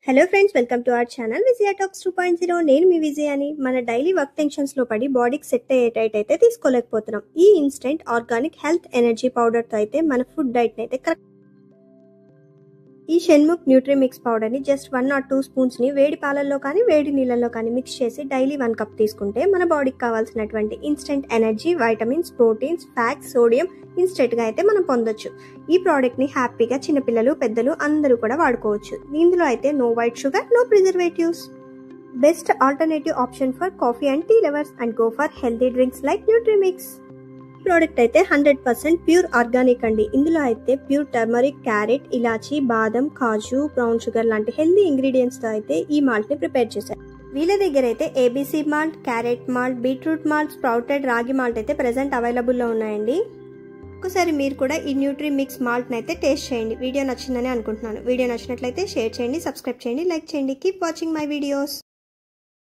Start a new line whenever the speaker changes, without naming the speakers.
Hello friends, welcome to our channel Vijaya talks 2.0. నేను మీ విజయాని. మన daily work టెన్షన్స్లో పడి బాడీకి సెట్ అయ్యేటైతే తీసుకోలేకపోతున్నాం. ఈ ఇన్స్టెంట్ ఆర్గానిక్ హెల్త్ ఎనర్జీ పౌడర్తో అయితే మన ఫుడ్ డైట్ని అయితే కరెక్ట్. ఈ షణ్ముఖ్ న్యూట్రీ మిక్స్ పౌడర్ని జస్ట్ 1 or 2 స్పూన్స్ని వేడి పాలల్లో కానీ వేడి నీళ్ళల్లో కానీ మిక్స్ చేసి డైలీ 1 కప్ తీసుకుంటే మన బాడీకి కావాల్సినటువంటి instant energy, vitamins, proteins, fats, sodium ఇన్స్టెంట్గా అయితే మనం పొందొచ్చు. ఈ ప్రోడక్ట్ని హ్యాపీగా చిన్నపిల్లలు, పెద్దలు అందరూ కూడా వాడుకోవచ్చు. ఇందులో అయితే no white sugar, no preservatives. Best alternative option for coffee and tea lovers and go for healthy drinks like nutri mix. Product అయితే 100% ప్యూర్ ఆర్గానిక్ అండి. ఇందులో అయితే ప్యూర్ టర్మరిక్, క్యారెట్, ఇలాచీ, బాదం, కాజు, బ్రౌన్ షుగర్ లాంటి హెల్తీ ఇంగ్రీడియంట్స్తో అయితే ఈ మాల్ట్ని ప్రిపేర్ చేశారు. వీళ్ళ దగ్గర అయితే ABC malt, carrot malt, beetroot malt, sprouted రాగి మాల్ట్ అయితే ప్రెసెంట్ అవైలబుల్లో ఉన్నాయండి. ఒకసారి మీరు కూడా ఈ న్యూట్రీ మిక్స్ మాల్ట్ని అయితే టేస్ట్ చేయండి. వీడియో నచ్చిందని అనుకుంటున్నాను. వీడియో నచ్చినట్లయితే షేర్ చేయండి, సబ్స్క్రైబ్ చేయండి, లైక్ చేయండి. Keep watching my videos.